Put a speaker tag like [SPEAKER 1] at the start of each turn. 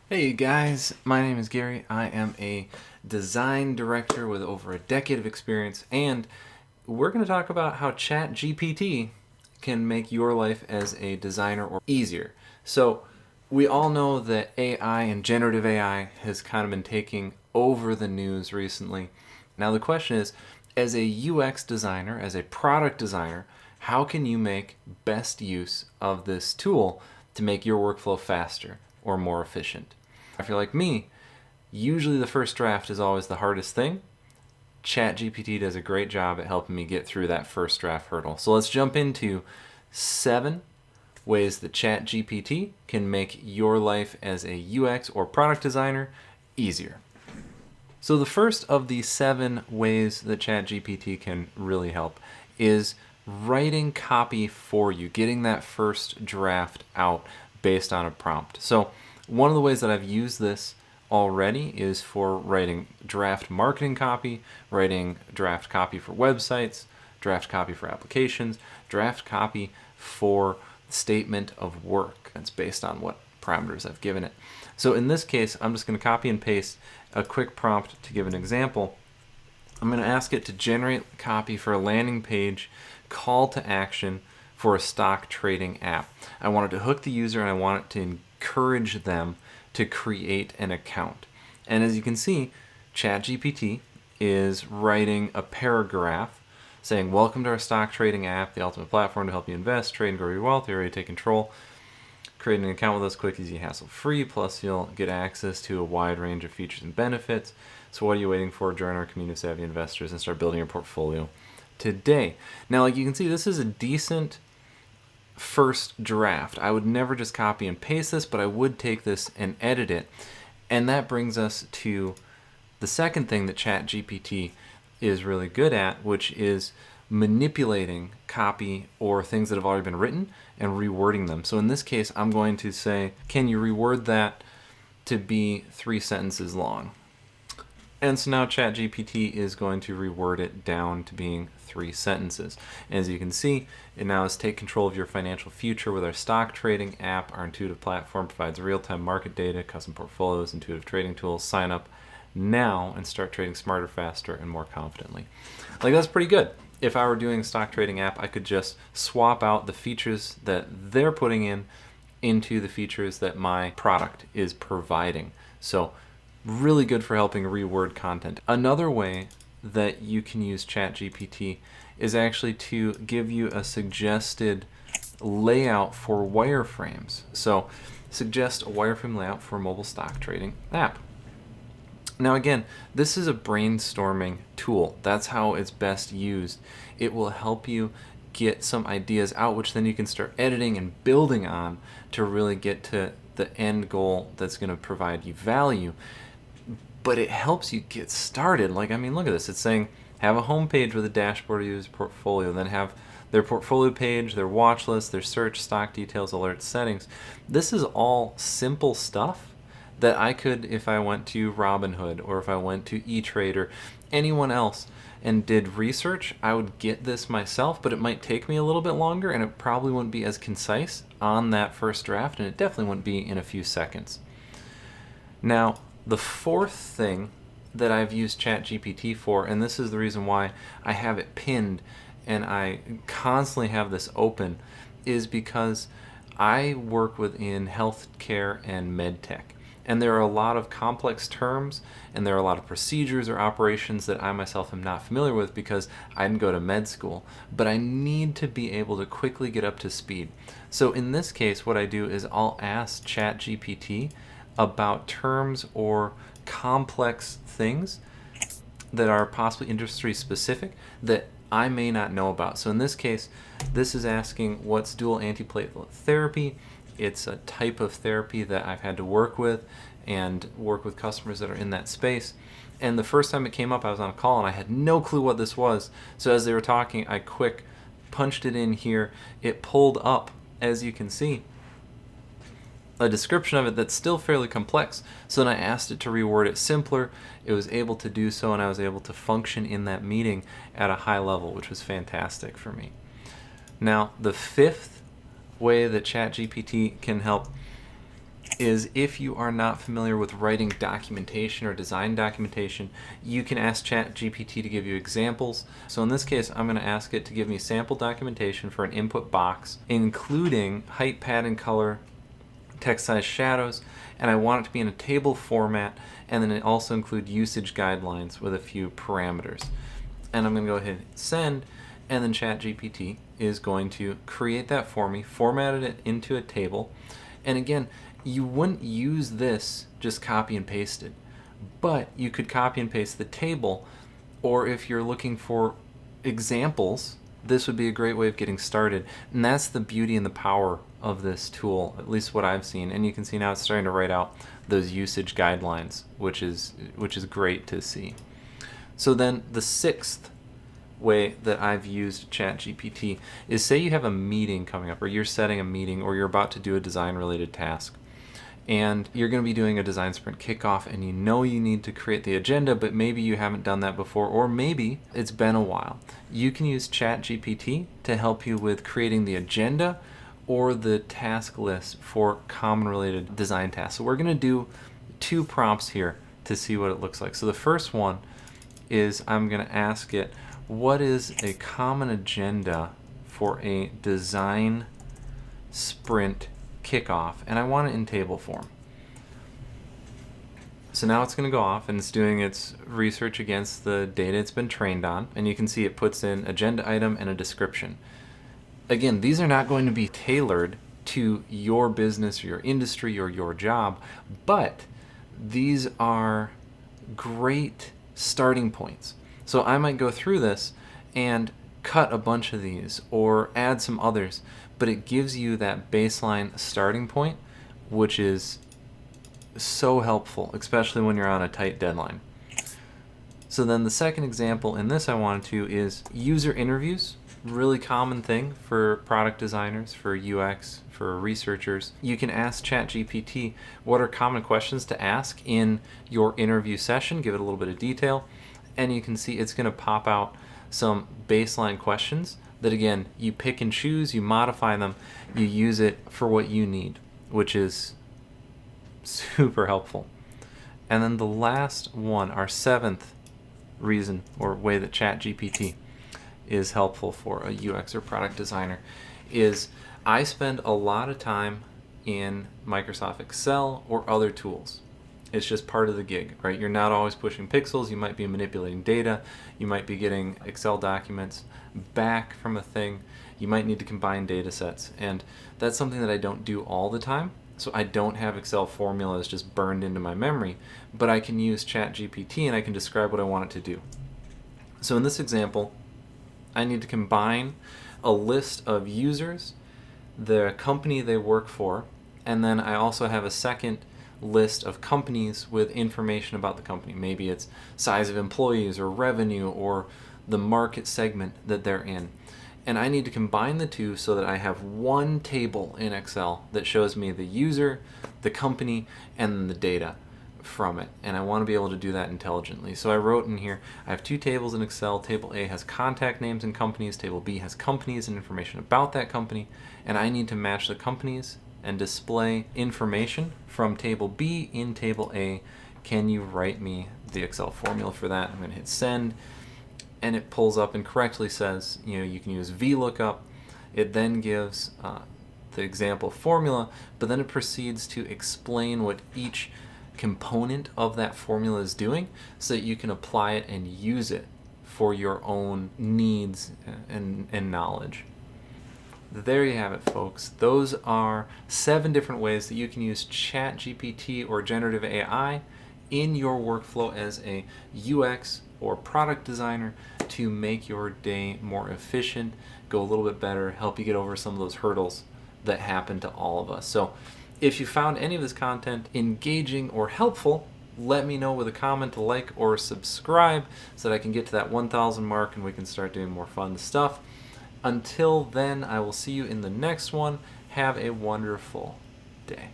[SPEAKER 1] Hey guys, my name is Gary. I am a design director with over a decade of experience, and we're going to talk about how ChatGPT can make your life as a designer or easier. So, we all know that AI and generative AI has kind of been taking over the news recently. Now, the question is, as a UX designer, as a product designer, how can you make best use of this tool to make your workflow faster or more efficient? If you're like me, usually the first draft is always the hardest thing. ChatGPT does a great job at helping me get through that first draft hurdle. So let's jump into 7 ways that ChatGPT can make your life as a UX or product designer easier. So the first of the 7 ways that ChatGPT can really help is writing copy for you, getting that first draft out based on a prompt. So one of the ways that I've used this already is for writing draft marketing copy, writing draft copy for websites, draft copy for applications, draft copy for statement of work. It's based on what parameters I've given it. So in this case, I'm just going to copy and paste a quick prompt to give an example. I'm going to ask it to generate copy for a landing page call to action for a stock trading app. I want it to hook the user and I want it to encourage them to create an account. And as you can see, ChatGPT is writing a paragraph saying, "Welcome to our stock trading app, the ultimate platform to help you invest, trade, and grow your wealth. You're ready to take control. Create an account with us quick, easy, hassle-free. Plus, you'll get access to a wide range of features and benefits. So what are you waiting for? Join our community of savvy investors and start building your portfolio today." Now, like you can see, this is a decent first draft. I would never just copy and paste this, but I would take this and edit it. And that brings us to the second thing that ChatGPT is really good at, which is manipulating copy or things that have already been written and rewording them. So in this case, I'm going to say, can you reword that to be 3 sentences long? And so now ChatGPT is going to reword it down to being 3 sentences. As you can see, it now is take control of your financial future with our stock trading app. Our intuitive platform provides real-time market data, custom portfolios, intuitive trading tools. Sign up now and start trading smarter, faster, and more confidently. Like, that's pretty good. If I were doing a stock trading app, I could just swap out the features that they're putting in into the features that my product is providing. So really good for helping reword content. Another way that you can use ChatGPT is actually to give you a suggested layout for wireframes. So suggest a wireframe layout for a mobile stock trading app. Now again, this is a brainstorming tool. That's how it's best used. It will help you get some ideas out, which then you can start editing and building on to really get to the end goal that's going to provide you value. But it helps you get started. Like, I mean, look at this. It's saying have a home page with a dashboard of user portfolio, then have their portfolio page, their watch list, their search, stock details, alerts, settings. This is all simple stuff that I could, if I went to Robinhood or if I went to E-Trade or anyone else and did research, I would get this myself, but it might take me a little bit longer and it probably wouldn't be as concise on that first draft, and it definitely wouldn't be in a few seconds. Now, the fourth thing that I've used ChatGPT for, and this is the reason why I have it pinned and I constantly have this open, is because I work within healthcare and medtech. And there are a lot of complex terms and there are a lot of procedures or operations that I myself am not familiar with because I didn't go to med school. But I need to be able to quickly get up to speed. So in this case, what I do is I'll ask ChatGPT about terms or complex things that are possibly industry specific that I may not know about. So in this case, this is asking what's dual antiplatelet therapy. It's a type of therapy that I've had to work with and work with customers that are in that space. And the first time it came up, I was on a call and I had no clue what this was. So as they were talking, I quick punched it in here. It pulled up, as you can see, a description of it that's still fairly complex. So then I asked it to reword it simpler. It was able to do so, and I was able to function in that meeting at a high level, which was fantastic for me. Now, the fifth way that ChatGPT can help is if you are not familiar with writing documentation or design documentation, you can ask ChatGPT to give you examples. So in this case, I'm going to ask it to give me sample documentation for an input box, including height, padding, color, text size, shadows, and I want it to be in a table format, and then it also include usage guidelines with a few parameters. And I'm going to go ahead and send, and then ChatGPT is going to create that for me, formatted it into a table. And again, you wouldn't use this just copy and paste it, but you could copy and paste the table, or if you're looking for examples, this would be a great way of getting started. And that's the beauty and the power of this tool, at least what I've seen. And you can see now it's starting to write out those usage guidelines, which is great to see. So then the sixth way that I've used ChatGPT is, say you have a meeting coming up, or you're setting a meeting, or you're about to do a design related task, and you're going to be doing a design sprint kickoff, and you know you need to create the agenda, but maybe you haven't done that before, or maybe it's been a while. You can use ChatGPT to help you with creating the agenda or the task list for common related design tasks. So we're going to do 2 prompts here to see what it looks like. So the first one is I'm going to ask it, what is a common agenda for a design sprint kickoff? And I want it in table form. So now it's going to go off and it's doing its research against the data it's been trained on. And you can see it puts in agenda item and a description. Again, these are not going to be tailored to your business or your industry or your job, but these are great starting points. So I might go through this and cut a bunch of these or add some others, but it gives you that baseline starting point, which is so helpful, especially when you're on a tight deadline. So then the second example in this I wanted to is user interviews. Really common thing for product designers, for UX, for researchers. You can ask ChatGPT what are common questions to ask in your interview session, give it a little bit of detail, and you can see it's going to pop out some baseline questions that, again, you pick and choose, you modify them, you use it for what you need, which is super helpful. And then the last one, our 7th reason or way that ChatGPT is helpful for a UX or product designer is I spend a lot of time in Microsoft Excel or other tools. It's just part of the gig, right? You're not always pushing pixels. You might be manipulating data. You might be getting Excel documents back from a thing. You might need to combine data sets. And that's something that I don't do all the time. So I don't have Excel formulas just burned into my memory, but I can use ChatGPT and I can describe what I want it to do. So in this example, I need to combine a list of users, the company they work for, and then I also have a second list of companies with information about the company. Maybe it's size of employees or revenue or the market segment that they're in. And I need to combine the two so that I have one table in Excel that shows me the user, the company, and the data from it. And I want to be able to do that intelligently. So I wrote in here, I have 2 tables in Excel. Table A has contact names and companies. Table B has companies and information about that company. And I need to match the companies and display information from table B in table A. Can you write me the Excel formula for that? I'm going to hit send, and it pulls up and correctly says, you can use VLOOKUP. It then gives the example formula, but then it proceeds to explain what each component of that formula is doing so that you can apply it and use it for your own needs and knowledge. There you have it, folks. Those are 7 different ways that you can use ChatGPT or generative AI in your workflow as a UX or product designer to make your day more efficient, go a little bit better, help you get over some of those hurdles that happen to all of us. So if you found any of this content engaging or helpful, let me know with a comment, a like, or subscribe so that I can get to that 1,000 mark and we can start doing more fun stuff. Until then, I will see you in the next one. Have a wonderful day.